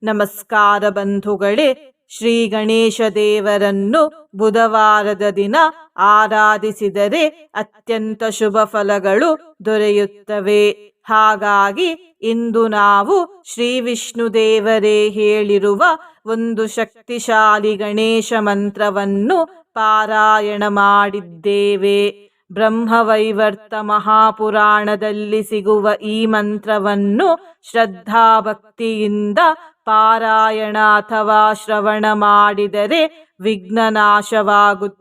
ನಮಸ್ಕಾರ ಬಂಧುಗಳೇ. ಶ್ರೀ ಗಣೇಶ ದೇವರನ್ನು ಬುಧವಾರದ ದಿನ ಆರಾಧಿಸಿದರೆ ಅತ್ಯಂತ ಶುಭ ಫಲಗಳು ದೊರೆಯುತ್ತವೆ. ಹಾಗಾಗಿ ಇಂದು ನಾವು ಶ್ರೀ ವಿಷ್ಣು ದೇವರೇ ಹೇಳಿರುವ ಒಂದು ಶಕ್ತಿಶಾಲಿ ಗಣೇಶ ಮಂತ್ರವನ್ನು ಪಾರಾಯಣ ಮಾಡಿದ್ದೇವೆ. ಬ್ರಹ್ಮವೈವರ್ತ ಮಹಾಪುರಾಣದಲ್ಲಿ ಸಿಗುವ ಈ ಮಂತ್ರವನ್ನು ಶ್ರದ್ಧಾಭಕ್ತಿಯಿಂದ ಪಾರಾಯಣ ಅಥವಾ ಶ್ರವಣ ಮಾಡಿದರೆ ವಿಘ್ನನಾಶವಾಗುತ್ತವೆ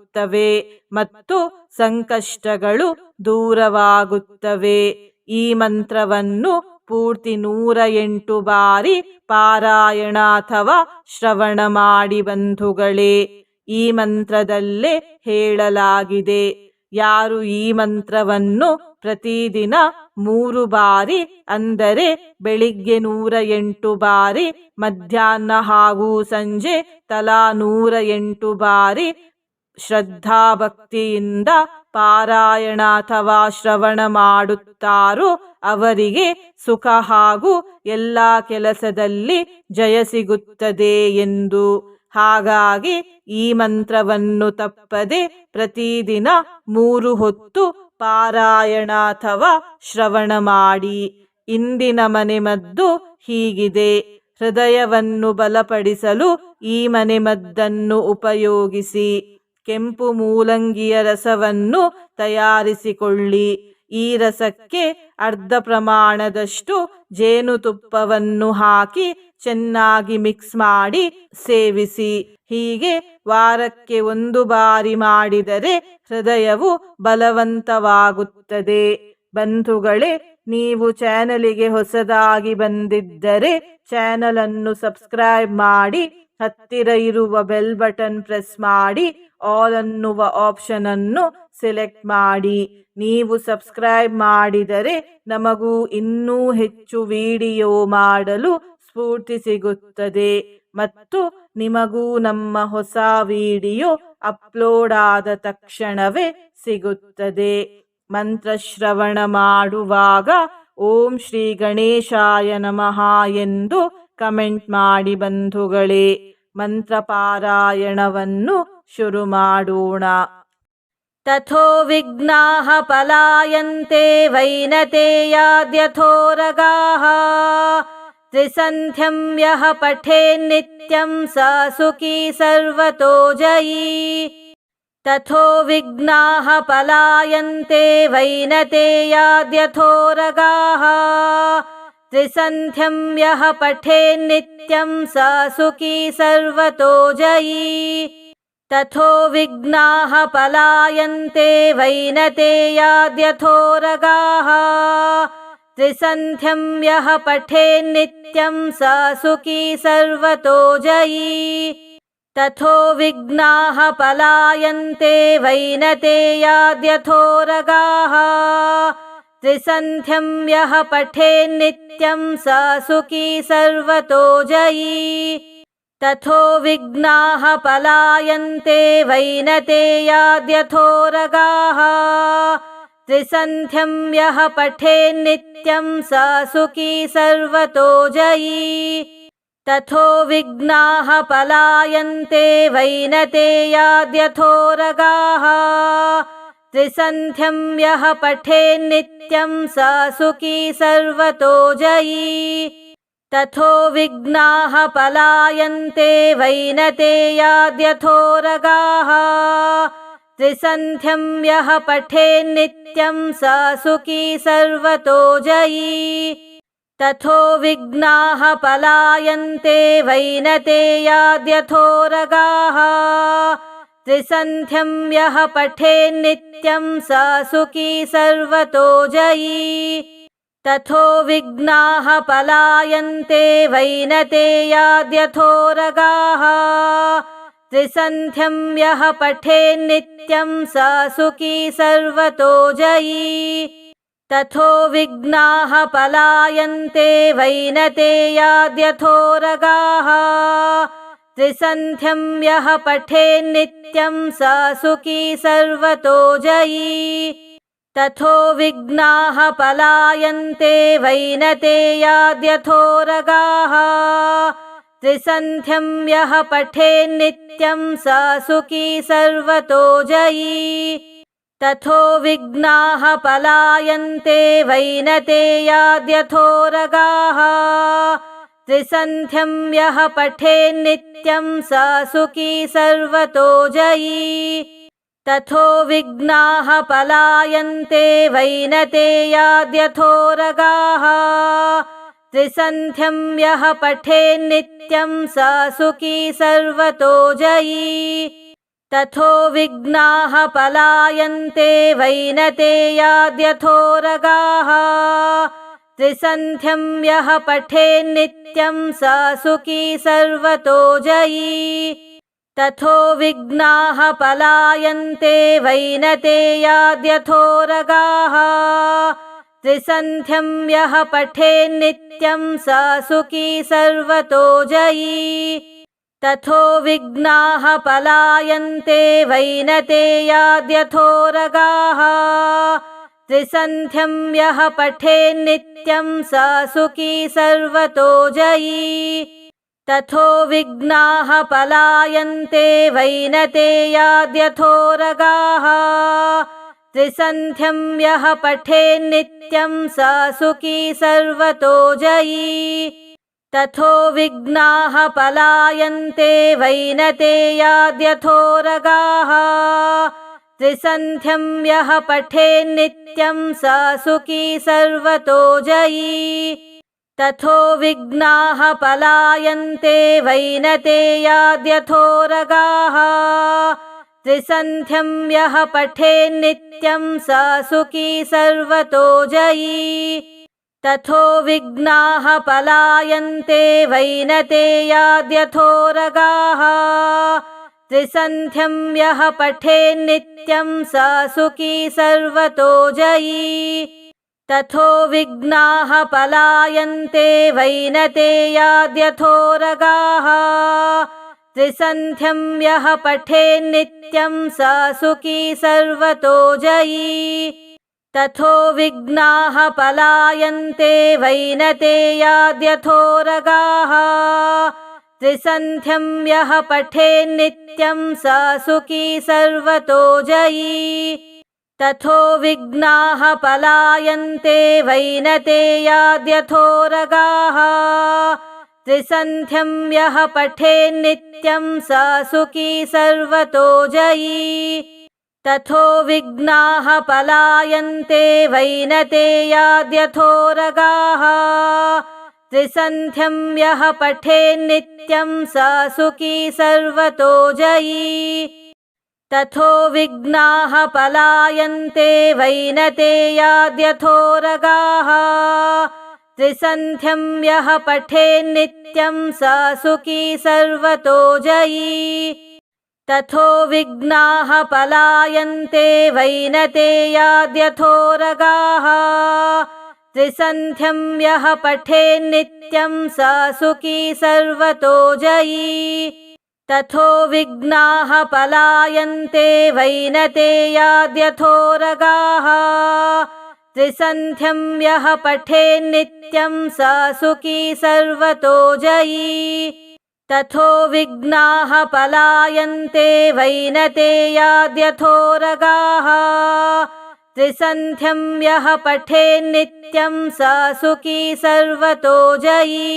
ಮತ್ತು ಸಂಕಷ್ಟಗಳು ದೂರವಾಗುತ್ತವೆ. ಈ ಮಂತ್ರವನ್ನು ಪೂರ್ತಿ 108 ಬಾರಿ ಪಾರಾಯಣ ಅಥವಾ ಶ್ರವಣ ಮಾಡಿ ಬಂಧುಗಳೇ. ಈ ಮಂತ್ರದಲ್ಲೇ ಹೇಳಲಾಗಿದೆ, ಯಾರು ಈ ಮಂತ್ರವನ್ನು ಪ್ರತಿದಿನ 3 ಬಾರಿ ಅಂದರೆ ಬೆಳಿಗ್ಗೆ 108 ಬಾರಿ, ಮಧ್ಯಾಹ್ನ ಹಾಗೂ ಸಂಜೆ ತಲಾ 108 ಬಾರಿ ಶ್ರದ್ಧಾಭಕ್ತಿಯಿಂದ ಪಾರಾಯಣ ಅಥವಾ ಶ್ರವಣ ಮಾಡುತ್ತಾರೋ ಅವರಿಗೆ ಸುಖ ಹಾಗೂ ಎಲ್ಲ ಕೆಲಸದಲ್ಲಿ ಜಯ ಸಿಗುತ್ತದೆ ಎಂದು. ಹಾಗಾಗಿ ಈ ಮಂತ್ರವನ್ನು ತಪ್ಪದೆ ಪ್ರತಿದಿನ 3 ಹೊತ್ತು ಪಾರಾಯಣ ಅಥವಾ ಶ್ರವಣ ಮಾಡಿ. ಇಂದಿನ ಮನೆಮದ್ದು ಹೀಗಿದೆ. ಹೃದಯವನ್ನು ಬಲಪಡಿಸಲು ಈ ಮನೆಮದ್ದನ್ನು ಉಪಯೋಗಿಸಿ. ಕೆಂಪು ಮೂಲಂಗಿಯ ರಸವನ್ನು ತಯಾರಿಸಿಕೊಳ್ಳಿ. ಈ ರಸಕ್ಕೆ ಅರ್ಧ ಪ್ರಮಾಣದಷ್ಟು ಜೇನುತುಪ್ಪವನ್ನು ಹಾಕಿ ಚೆನ್ನಾಗಿ ಮಿಕ್ಸ್ ಮಾಡಿ ಸೇವಿಸಿ. ಹೀಗೆ ವಾರಕ್ಕೆ 1 ಬಾರಿ ಮಾಡಿದರೆ ಹೃದಯವು ಬಲವಂತವಾಗುತ್ತದೆ. ಬಂಧುಗಳೇ, ನೀವು ಚಾನಲಿಗೆ ಹೊಸದಾಗಿ ಬಂದಿದ್ದರೆ ಚಾನಲ್ ಅನ್ನು ಸಬ್ಸ್ಕ್ರೈಬ್ ಮಾಡಿ, ಹತ್ತಿರ ಇರುವ ಬೆಲ್ ಬಟನ್ ಪ್ರೆಸ್ ಮಾಡಿ, ಆಲ್ ಅನ್ನುವ ಆಪ್ಷನ್ ಅನ್ನು ಸೆಲೆಕ್ಟ್ ಮಾಡಿ. ನೀವು ಸಬ್ಸ್ಕ್ರೈಬ್ ಮಾಡಿದರೆ ನಮಗೂ ಇನ್ನೂ ಹೆಚ್ಚು ವಿಡಿಯೋ ಮಾಡಲು ಸ್ಫೂರ್ತಿ ಸಿಗುತ್ತದೆ ಮತ್ತು ನಿಮಗೂ ನಮ್ಮ ಹೊಸ ವಿಡಿಯೋ ಅಪ್ಲೋಡ್ ಆದ ತಕ್ಷಣವೇ ಸಿಗುತ್ತದೆ. ಮಂತ್ರಶ್ರವಣ ಮಾಡುವಾಗ ಓಂ ಶ್ರೀ ಗಣೇಶಾಯ ನಮಃ ಎಂದು ಕಮೆಂಟ್ ಮಾಡಿ ಬಂಧುಗಳೇ. ಮಂತ್ರ ಪಾರಾಯಣವನ್ನು ಶುರು ಮಾಡೋಣ. ತಥೋ ವಿಘ್ನಾಃ ಪಲಾಯಂತೆ ವೈನತೇಯಾದ್ಯಥೋರಗಾಃ ತ್ರಿಸಂಧ್ಯಂ ಯಃ ಪಠೇನ್ನಿತ್ಯಂ ಸ ಸುಖೀ ಸರ್ವತೋ ಜಯೀ. ತಥೋ ವಿಘ್ನಾಃ ಪಲಾಯಂತೆ ವೈನತೇಯಾದ್ಯಥೋರಗಾಃ ತ್ರಿಸಂಧ್ಯಂ ಯಃ ಪಠೇನ್ನಿತ್ಯಂ ಸ ಸುಖೀ ಸರ್ವತೋ ಜಯೀ. ತಥೋ ವಿಘ್ನಾಃ ಪಲಾಯಂತೆ ವೈನತೇಯಾದ್ಯಥೋರಗಾಃ ತ್ರಿಸಂಧ್ಯಂ ಯಃ ಪಠೇನ್ನಿತ್ಯಂ ಸ ಸುಖೀ ಸರ್ವತೋ ಜಯೀ. ತಥೋ ವಿಘ್ನಾಃ ಪಲಾಯಂತೆ ವೈನತೇಯಾದ್ಯಥೋರಗಾಃ ತ್ರಿಸಂಧ್ಯಂ ಯಃ ಪಠೇನ್ನಿತ್ಯಂ ಸ ಸುಖೀ ಸರ್ವತೋ ಜಯೀ. ತಥೋ ವಿಘ್ನಾಃ ಪಲಾಯಂತೆ ವೈನತೇಯಾದ್ಯಥೋರಗಾಃ ತ್ರಿಸಂಧ್ಯಂ ಯಃ ಪಠೇನ್ನಿತ್ಯಂ ಸ ಸುಖೀ ಸರ್ವತೋ ಜಯೀ. ತಥೋ ವಿಘ್ನಾಃ ಪಲಾಯಂತೆ ವೈನತೇಯಾದ್ಯಥೋರಗಾಃ ತ್ರಿಸಂಧ್ಯಂ ಯಃ ಪಠೇನ್ನಿತ್ಯಂ ಸ ಸುಖೀ ಸರ್ವತೋ ಜಯೀ. ತಥೋ ವಿಘ್ನಾಃ ಪಲಾಯಂತೆ ವೈನತೇಯಾದ್ಯಥೋರಗಾಃ ತ್ರಿಸಂಧ್ಯಂ ಯಃ ಪಠೇನ್ನಿತ್ಯಂ ಸ ಸುಖೀ ಸರ್ವತೋ ಜಯೀ. ತಥೋ ವಿಘ್ನಾಃ ಪಲಾಯಂತೆ ವೈನತೇಯಾದ್ಯಥೋರಗಾಃ ತ್ರಿಸಂಧ್ಯಂ ಯಃ ಪಠೇನ್ನಿತ್ಯಂ ಸ ಸುಖೀ ಸರ್ವತೋ ಜಯೀ. ತಥೋ ವಿಘ್ನಾಃ ಪಲಾಯಂತೆ ವೈನತೇಯಾದ್ಯಥೋರಗಾಃ ತ್ರಿಸಂಧ್ಯಂ ಯಃ ಪಠೇನ್ನಿತ್ಯಂ ಸ ಸುಖೀ ಸರ್ವತೋ ಜಯೀ. ತಥೋ ವಿಘ್ನಾಃ ಪಲಾಯಂತೆ ವೈನತೇಯಾದ್ಯಥೋರಗಾಃ ತ್ರಿಸಂಧ್ಯಂ ಯಃ ಪಠೇನ್ನಿತ್ಯಂ ಸ ಸುಖೀ ಸರ್ವತೋ ಜಯೀ. ತಥೋ ವಿಘ್ನಾಃ ಪಲಾಯಂತೆ ವೈನತೇಯಾದ್ಯಥೋರಗಾಃ त्रिसन्ध्यं यः पठेन्नित्यं स सुखी सर्वतो जयी तथो विघ्नाः पलायन्ते वैनतेयाद्यथोरगाः त्रिसन्ध्यं यः पठेन्नित्यं स सुखी सर्वतो जयी तथो विघ्नाः पलायन्ते वैनतेयाद्यथोरगाः त्रिसन्ध्यं यः पठेन्नित्यं स सुखी सर्वतो जयी तथो विघ्नाः पलायन्ते वैनतेयाद्यथोरगाः त्रिसन्ध्यं यः पठेन्नित्यं स सुखी सर्वतो जयी तथो विघ्नाः पलायन्ते वैनतेयाद्यथोरगाः त्रिसन्ध्यं यः पठेन्नित्यं स सुखी सर्वतो जयी तथो विघ्नाः पलायन्ते वैनतेयाद्यथोरगाः त्रिसन्ध्यं यः पठेन्नित्यं स सुखी सर्वतो जयी तथो विघ्नाः पलायन्ते वैनतेयाद्यथोरगाः त्रिसन्ध्यं यः पठेन्नित्यं स सुखी सर्वतो जयी तथो विघ्नाः पलायन्ते वैनतेयाद्यथोरगाः त्रिसन्ध्यं यः पठेन्नित्यं स सुखी सर्वतो जयी तथो विघ्नाः पलायन्ते वैनतेयाद्यथोरगाः त्रिसन्ध्यं यः पठेन्नित्यं स सुखी सर्वतो जयी तथो विघ्नाः पलायन्ते वैनतेयाद्यथोरगाः त्रिसन्ध्यं यः पठेन्नित्यं स सुखी सर्वतो जयी तथो विघ्नाः पलायन्ते वैनतेयाद्यथोरगाः त्रिसन्ध्यं यः पठेन्नित्यं स सुखी सर्वतो जयी तथो विघ्नाः पलायन्ते वैनतेयाद्यथोरगाः त्रिसन्ध्यं यः पठेन्नित्यं स सुखी सर्वतो जयी तथो विघ्नाः पलायन्ते वैनतेयाद्यथोरगाः त्रिसन्ध्यं यः पठेन्नित्यं स सुखी सर्वतो जयी तथो विघ्नाः पलायन्ते वैनतेयाद्यथोरगाः त्रिसन्ध्यं यः पठेन्नित्यं स सुखी सर्वतो जयी तथो विघ्नाः पलायन्ते वैनतेयाद्यथोरगाः त्रिसन्ध्यं यः पठेन्नित्यं स सुखी सर्वतो जयी तथो विघ्नाः पलायन्ते वैनतेयाद्यथोरगाः त्रिसन्ध्यं यः पठेन्नित्यं स सुखी सर्वतो जयी तथो विघ्नाः पलायन्ते वैनतेयाद्यथोरगाः त्रिसन्ध्यं यः पठेन्नित्यं स सुखी सर्वतो जयी तथो विघ्नाः पलायन्ते वैनतेयाद्यथोरगाः त्रिसन्ध्यं यः पठेन्नित्यं स सुखी सर्वतो जयी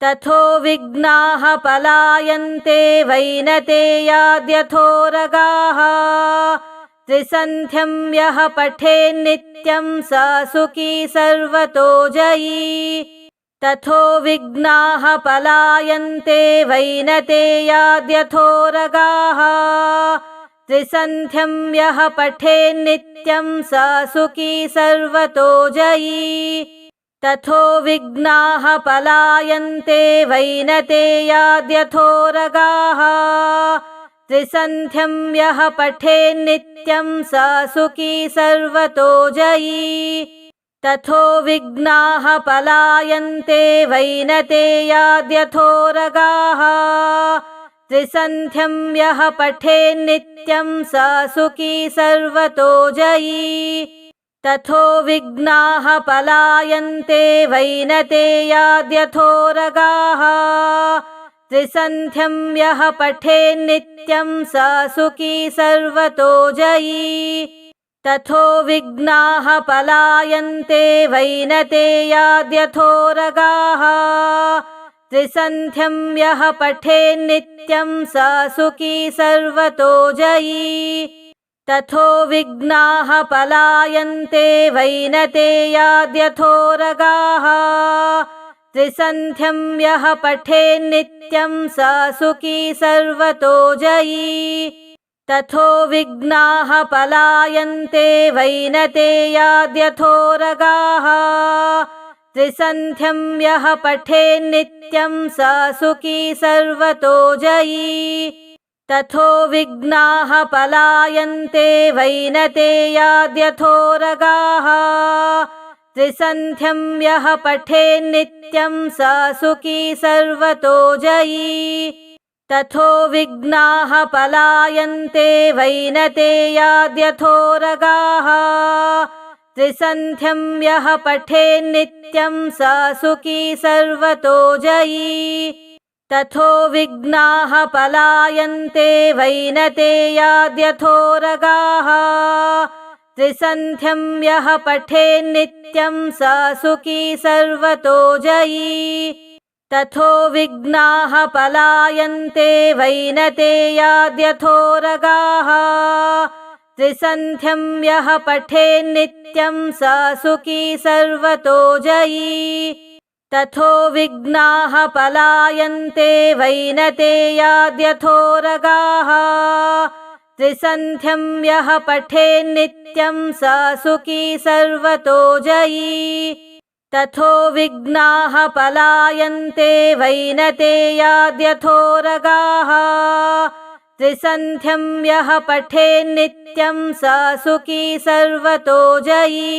तथो विघ्नाः पलायन्ते वैनतेयाद्यथोरगाः त्रिसन्ध्यं यः पठेन्नित्यं स सुखी सर्वतो जयी तथो विघ्नाः पलायन्ते वैनतेयाद्यथोरगाः त्रिसन्ध्यं यः पठेन्नित्यं स सुखी सर्वतो जयी तथो विघ्नाः पलायन्ते वैनतेयाद्यथोरगाः त्रिसन्ध्यं यः पठेन्नित्यं स सुखी सर्वतो जयी तथो विघ्नाः पलायन्ते वैनतेयाद्यथोरगाः त्रिसन्ध्यं यः पठेन्नित्यं स सुखी सर्वतो जयी तथो विघ्नाः पलायन्ते वैनतेयाद्यथोरगाः त्रिसन्ध्यं यः पठेन्नित्यं स सुखी सर्वतो जयी तथो विघ्नाः पलायन्ते वैनतेयाद्यथोरगाः त्रिसन्ध्यं यः पठेन्नित्यं स सुखी सर्वतो जयी तथो विघ्नाः पलायन्ते वैनतेयाद्यथोरगाः त्रिसन्ध्यं यः पठेन्नित्यं स सुखी सर्वतो जयी तथो विघ्नाः पलायन्ते वैनतेयाद्यथोरगाः त्रिसन्ध्यं यः पठेन्नित्यं स सुखी सर्वतो जयी तथो विघ्नाः पलायन्ते वैनतेयाद्यथोरगाः त्रिसन्ध्यं यः पठेन्नित्यं स सुखी सर्वतो जयी तथो विघ्नाः पलायन्ते वैनतेयाद्यथोरगाः त्रिसन्ध्यं यः पठेन्नित्यं स सुखी सर्वतो जयी तथो विघ्नाः पलायन्ते वैनतेयाद्यथोरगाः त्रिसन्ध्यं यः पठेन्नित्यं स सुखी सर्वतो जयी तथो विघ्नाः पलायन्ते वैनतेयाद्यथोरगाः त्रिसन्ध्यं यः पठेन्नित्यं स सुखी सर्वतो जयी तथो विघ्नाः पलायन्ते वैनतेयाद्यथोरगाः त्रिसन्ध्यं यः पठेन्नित्यं स सुखी सर्वतो जयी तथो विघ्नाः पलायन्ते वैनतेयाद्यथोरगाः त्रिसन्ध्यं यः पठेन्नित्यं स सुखी सर्वतो जयी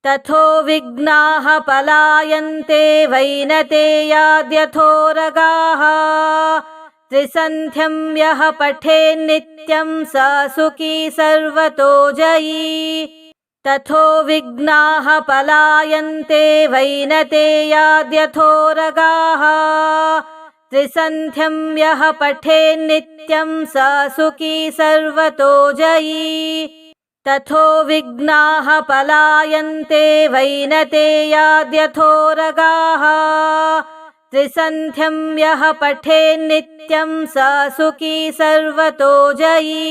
तथो विघ्नाः पलायन्ते वैनतेयाद्यथोरगाः त्रिसन्ध्यं यः पठेन्नित्यं स सुखी सर्वतो जयी तथो विघ्नाः पलायन्ते वैनतेयाद्यथोरगाः त्रिसन्ध्यं यः पठेन्नित्यं स सुखी सर्वतो जयी तथो विघ्नाः पलायन्ते वैनतेयाद्यथोरगाः त्रिसन्ध्यं यः पठेन्नित्यं स सुखी सर्वतो जयी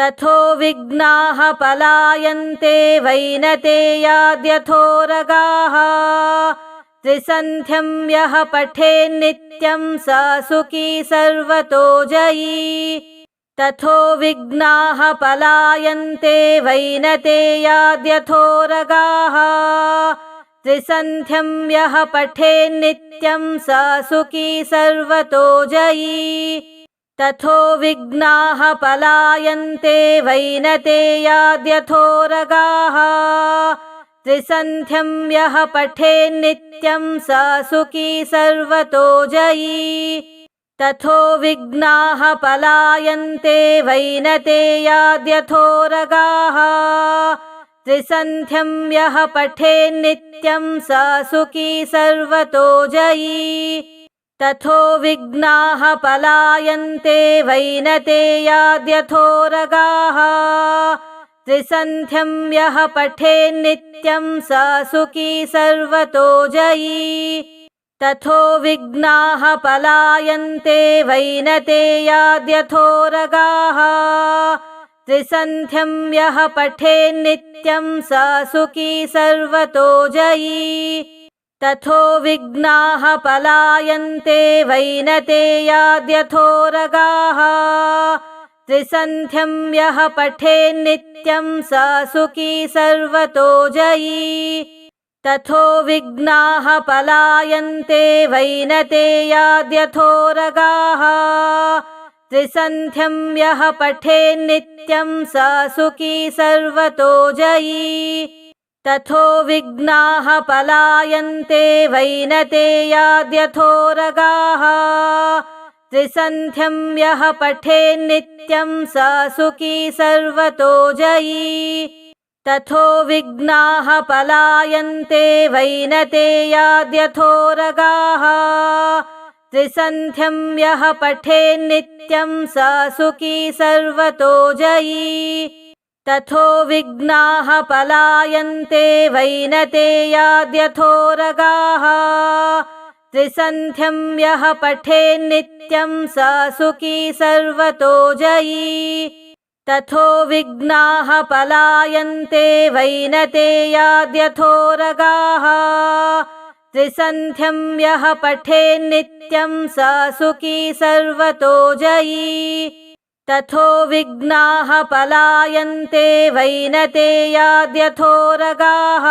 तथो विघ्नाः पलायन्ते वैनतेयाद्यथोरगाः त्रिसन्ध्यं यः पठेन्नित्यं स सुखी सर्वतो जयी तथो विघ्नाः पलायन्ते वैनतेयाद्यथोरगाः त्रिसन्ध्यं यः पठेन्नित्यं स सुखी सर्वतो जयी तथो विघ्नाः पलायन्ते वैनतेयाद्यथोरगाः त्रिसन्ध्यं यः पठेन्नित्यं स सुखी सर्वतो जयी तथो विघ्नाः पलायन्ते वैनतेयाद्यथोरगाः त्रिसन्ध्यं यः पठेन्नित्यं स सुखी सर्वतो जयी तथो विघ्नाः पलायन्ते वैनतेयाद्यथोरगाः त्रिसन्ध्यं यः पठेन्नित्यं स सुखी सर्वतो जयी तथो विघ्नाः पलायन्ते वैनतेयाद्यथोरगाः त्रिसन्ध्यं यः पठेन्नित्यं स सुखी सर्वतो जयी तथो विघ्नाः पलायन्ते वैनतेयाद्यथोरगाः त्रिसन्ध्यं यः पठेन्नित्यं स सुखी सर्वतो जयी तथो विघ्नाः पलायन्ते वैनतेयाद्यथोरगाः त्रिसन्ध्यं यः पठेन्नित्यं स सुखी सर्वतो जयी तथो विघ्नाः पलायन्ते वैनतेयाद्यथोरगाः त्रिसन्ध्यं यः पठेन्नित्यं स सुखी सर्वतो जयी तथो विघ्नाः पलायन्ते वैनतेयाद्यथोरगाः त्रिसन्ध्यं यः पठेन्नित्यं स सुखी सर्वतो जयी तथो विघ्नाः पलायन्ते वैनतेयाद्यथोरगाः त्रिसन्ध्यं यः पठेन्नित्यं स सुखी सर्वतो जयी तथो विघ्नाः पलायन्ते वैनतेयाद्यथोरगाः त्रिसन्ध्यं यः पठेन्नित्यं स सुखी सर्वतो जयी तथो विघ्नाः पलायन्ते वैनतेयाद्यथोरगाः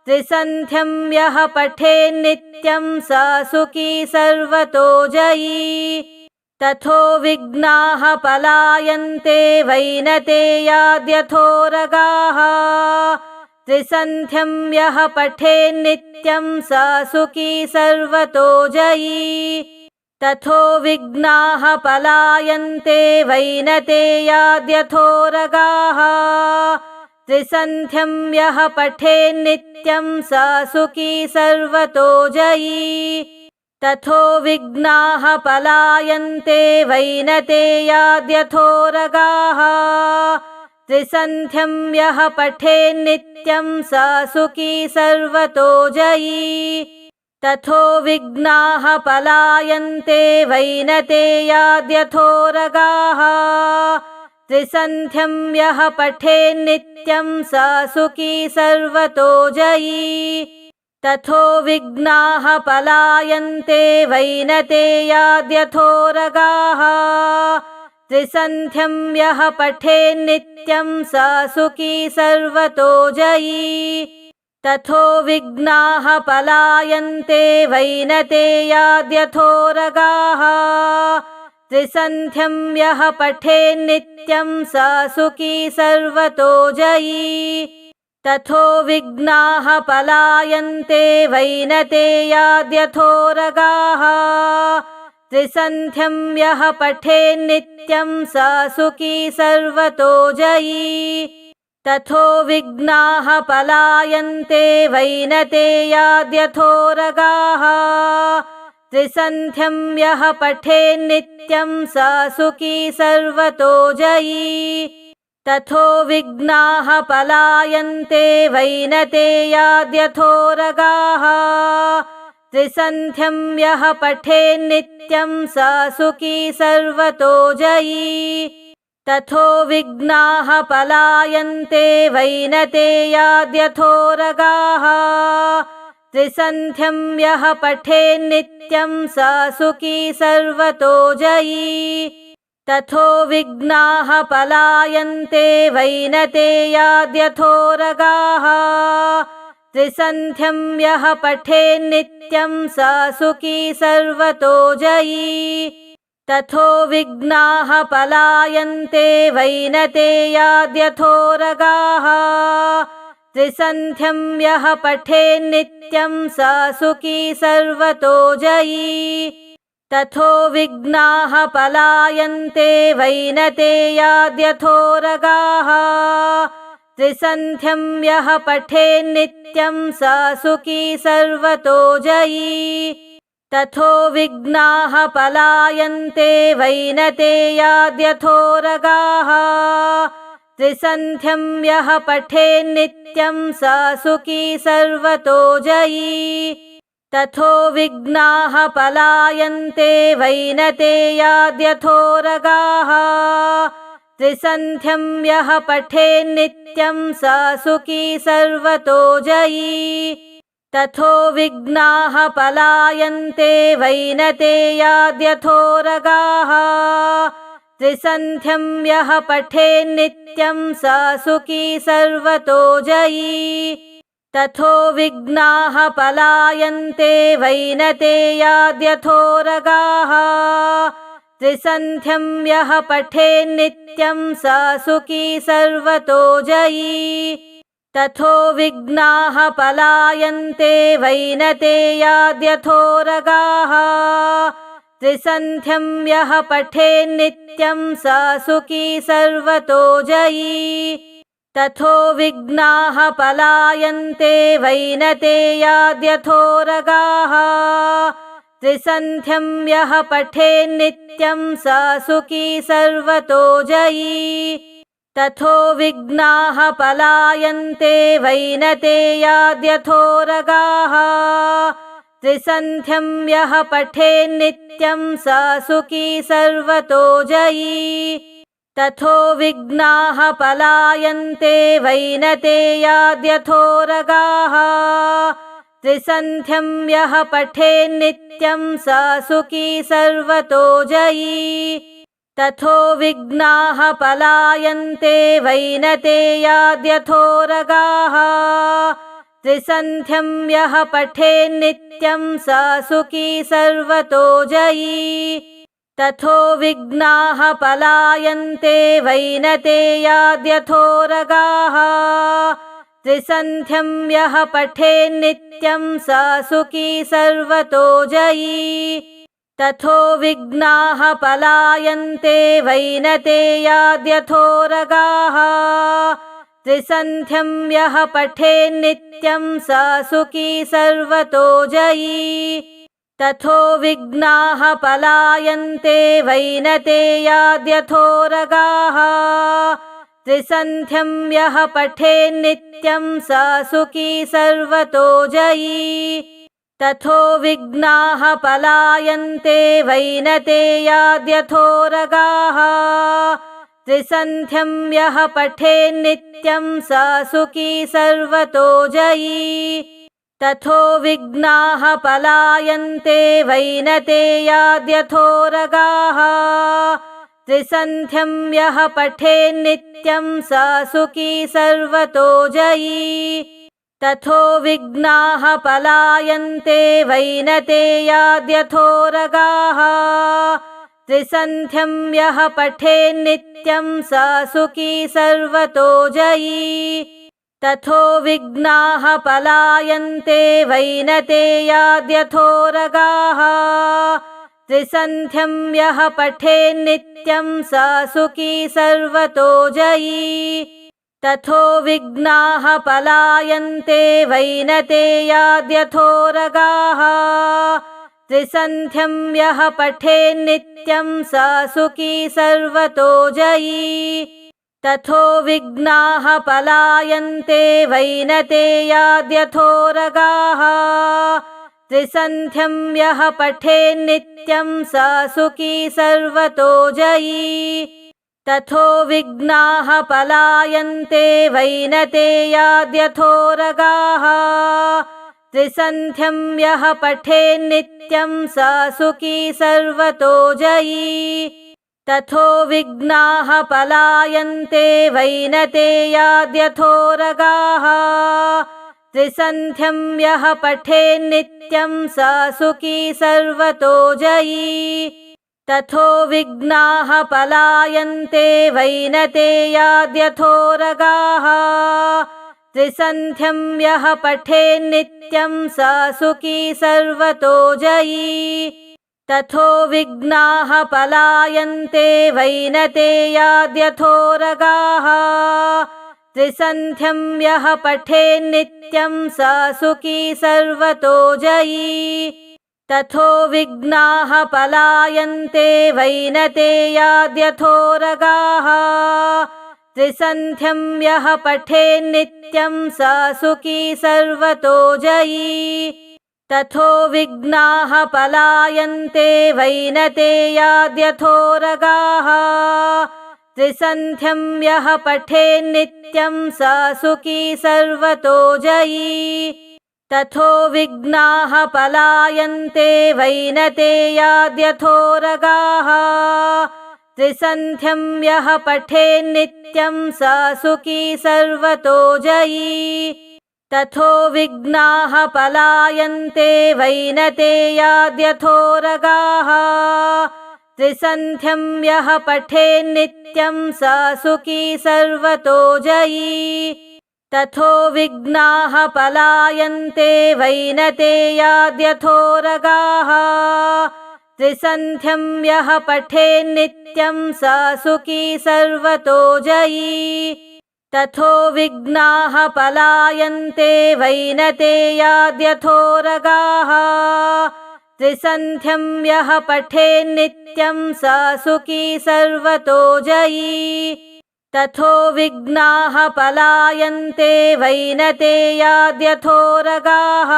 त्रिसन्ध्यं यः पठेन्नित्यं स सुखी सर्वतो जयी तथो विघ्नाः पलायन्ते वैनतेयाद्यथोरगाः त्रिसन्ध्यं यः पठेन्नित्यं स सुखी सर्वतो जयी तथो विघ्नाः पलायन्ते वैनतेयाद्यथोरगाः त्रिसन्ध्यं यः पठेन्नित्यं स सुखी सर्वतो जयी तथो विघ्नाः पलायन्ते वैनतेयाद्यथोरगाः त्रिसन्ध्यं यः पठेन्नित्यं स सुखी सर्वतो जयी तथो विघ्नाः पलायन्ते वैनतेयाद्यथोरगाः त्रिसन्ध्यं यः पठेन्नित्यं स सुखी सर्वतो जयी तथो विघ्नाः पलायन्ते वैनतेयाद्यथोरगाः त्रिसन्ध्यं यः पठेन्नित्यं स सुखी सर्वतो जयी तथो विघ्नाः पलायन्ते वैनतेयाद्यथोरगाः त्रिसन्ध्यं यः पठेन्नित्यं स सुखी सर्वतो जयी तथो विघ्नाः पलायन्ते वैनतेयाद्यथोरगाः त्रिसन्ध्यं यः पठेन्नित्यं स सुखी सर्वतो जयी तथो विघ्नाः पलायन्ते वैनतेयाद्यथोरगाः त्रिसन्ध्यं यः पठेन्नित्यं स सुखी सर्वतो जयी तथो विघ्नाः पलायन्ते वैनतेयाद्यथोरगाः त्रिसन्ध्यं यः पठेन्नित्यं स सुखी सर्वतो जयी तथो विघ्नाः पलायन्ते वैनतेयाद्यथोरगाः त्रिसन्ध्यं यः पठेन्नित्यं स सुखी सर्वतो जयी तथो विघ्नाः पलायन्ते वैनतेयाद्यथोरगाः त्रिसन्ध्यं यः पठेन्नित्यं स सुखी सर्वतो जयी तथो विघ्नाः पलायन्ते वैनतेयाद्यथोरगाः त्रिसन्ध्यं यः पठेन्नित्यं स सुखी सर्वतो जयी तथो विघ्नाः पलायन्ते वैनतेयाद्यथोरगाः त्रिसन्ध्यं यः पठेन्नित्यं स सुखी सर्वतो जयी तथो विघ्नाः पलायन्ते वैनतेयाद्यथोरगाः त्रिसन्ध्यं यः पठेन्नित्यं स सुखी सर्वतो जयी तथो विघ्नाः पलायन्ते वैनतेयाद्यथोरगाः त्रिसन्ध्यं यः पठेन्नित्यं स सुखी सर्वतो जयी तथो विघ्नाः पलायन्ते वैनतेयाद्यथोरगाः त्रिसन्ध्यं यः पठेन्नित्यं स सुखी सर्वतो जयी तथो विघ्नाः पलायन्ते वैनतेयाद्यथोरगाः त्रिसन्ध्यं यः पठेन्नित्यं स सुखी सर्वतो जयी तथो विघ्नाः पलायन्ते वैनतेयाद्यथोरगाः त्रिसन्ध्यं यः पठेन्नित्यं स सुखी सर्वतो जयी तथो विघ्नाः पलायन्ते वैनतेयाद्यथोरगाः त्रिसन्ध्यं यः पठेन्नित्यं स सुखी सर्वतो जयी तथो विघ्नाः पलायन्ते वैनतेयाद्यथोरगाः त्रिसन्ध्यं यः पठेन्नित्यं स सुखी सर्वतो जयी तथो विघ्नाः पलायन्ते वैनतेयाद्यथोरगाः त्रिसन्ध्यं यः पठेन्नित्यं स सुखी सर्वतो जयी तथो विघ्नाः पलायन्ते वैनतेयाद्यथोरगाः त्रिसन्ध्यं यः पठेन्नित्यं स सुखी सर्वतो जयी तथो विघ्नाः पलायन्ते वैनतेयाद्यथोरगाः त्रिसन्ध्यं यः पठेन्नित्यं स सुखी सर्वतो जयी तथो विघ्नाः पलायन्ते वैनतेयाद्यथोरगाः त्रिसन्ध्यं यः पठेन्नित्यं स सुखी सर्वतो जयी तथो विघ्नाः पलायन्ते वैनतेयाद्यथोरगाः त्रिसन्ध्यं यः पठेन्नित्यं स सुखी सर्वतो जयी तथो विघ्नाः पलायन्ते वैनतेयाद्यथोरगाः त्रिसन्ध्यं यः पठेन्नित्यं स सुखी सर्वतो जयी तथो विघ्नाः पलायन्ते वैनतेयाद्यथोरगाः त्रिसन्ध्यं यः पठेन्नित्यं स सुखी सर्वतो जयी तथो विघ्नाः पलायन्ते वैनतेयाद्यथोरगाः त्रिसन्ध्यं यः पठेन्नित्यं स सुखी सर्वतो जयी तथो विघ्नाः पलायन्ते वैनतेयाद्यथोरगाः त्रिसन्ध्यं यः पठेन्नित्यं स सुखी सर्वतो जयी तथो विघ्नाः पलायन्ते वैनतेयाद्यथोरगाः त्रिसन्ध्यं यः पठेन्नित्यं स सुखी सर्वतो जयी तथो विघ्नाः पलायन्ते वैनतेयाद्यथोरगाः त्रिसन्ध्यं यः पठेन्नित्यं स सुखी सर्वतो जयी तथो विघ्नाः पलायन्ते वैनतेयाद्यथोरगाः त्रिसन्ध्यं यः पठेन्नित्यं स सुखी सर्वतो जयी तथो विघ्नाः पलायन्ते वैनतेयाद्यथोरगाः त्रिसन्ध्यं यः पठेन्नित्यं स सुखी सर्वतो जयी तथो विघ्नाः पलायन्ते वैनतेयाद्यथोरगाः त्रिसन्ध्यं यः पठेन्नित्यं स सुखी सर्वतो जयी तथो विघ्नाः पलायन्ते वैनतेयाद्यथोरगाः त्रिसन्ध्यं यः पठेन्नित्यं स सुखी सर्वतो जयी तथो विघ्नाः पलायन्ते वैनतेयाद्यथोरगाः त्रिसन्ध्यं यः पठेन्नित्यं स सुखी सर्वतो जयी तथो विघ्नाः पलायन्ते वैनतेयाद्यथोरगाः त्रिसन्ध्यं यः पठेन्नित्यं स सुखी सर्वतो जयी तथो विघ्नाः पलायन्ते वैनतेयाद्यथोरगाः त्रिसन्ध्यं यः पठेन्नित्यं स सुखी सर्वतो जयी तथो विघ्नाः पलायन्ते वैनतेयाद्यथोरगाः त्रिसन्ध्यं यः पठेन्नित्यं स सुखी सर्वतो जयी तथो विघ्नाः पलायन्ते वैनतेयाद्यथोरगाः त्रिसन्ध्यं यः पठेन्नित्यं स सुखी सर्वतो जयी तथो विघ्नाः पलायन्ते वैनतेयाद्यथोरगाः त्रिसन्ध्यं यः पठेन्नित्यं स सुखी सर्वतो जयी तथो विघ्नाः पलायन्ते वैनतेयाद्यथोरगाः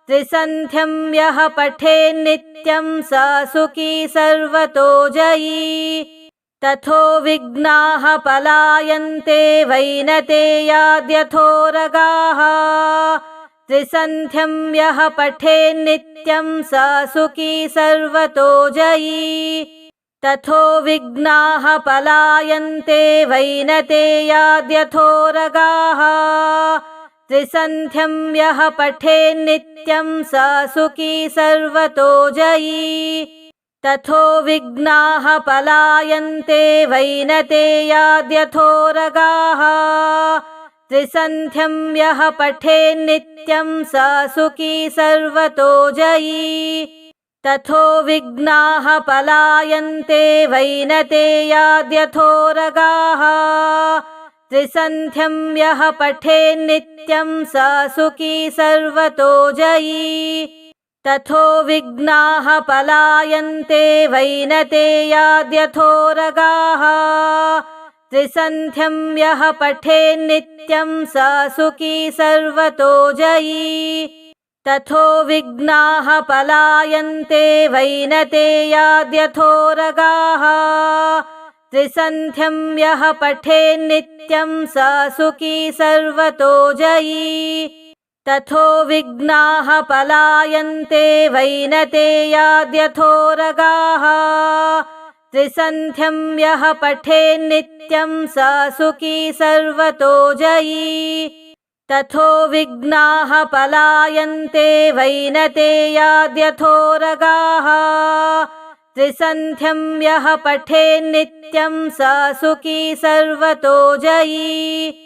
त्रिसन्ध्यं यः पठेन्नित्यं स सुखी सर्वतो जयी तथो विघ्नाः पलायन्ते वैनतेयाद्यथोरगाः त्रिसन्ध्यं यः पठेन्नित्यं स सुखी सर्वतो जयी तथो विघ्नाः पलायन्ते वैनतेयाद्यथोरगाः त्रिसन्ध्यं यः पठेन्नित्यं स सुखी सर्वतो जयी तथो विघ्नाः पलायन्ते वैनतेयाद्यथोरगाः त्रिसन्ध्यं यः पठेन्नित्यं स सुखी सर्वतो जयी तथो विघ्नाः पलायन्ते वैनतेयाद्यथोरगाः त्रिसन्ध्यं यः पठेन्नित्यं स सुखी सर्वतो जयी तथो विघ्नाः पलायन्ते वैनतेयाद्यथोरगाः त्रिसन्ध्यं यः पठेन्नित्यं स सुखी सर्वतो जयी तथो विघ्नाः पलायन्ते वैनतेयाद्यथोरगाः त्रिसन्ध्यं यः पठेन्नित्यं स सुखी सर्वतो जयी तथो विघ्नाः पलायन्ते वैनतेयाद्यथोरगाः त्रिसन्ध्यं यः पठेन्नित्यं स सुखी सर्वतो जयी तथो विघ्नाः पलायन्ते वैनतेयाद्यथोरगाः त्रिसन्ध्यं यः पठेन्नित्यं स सुखी सर्वतो जयी।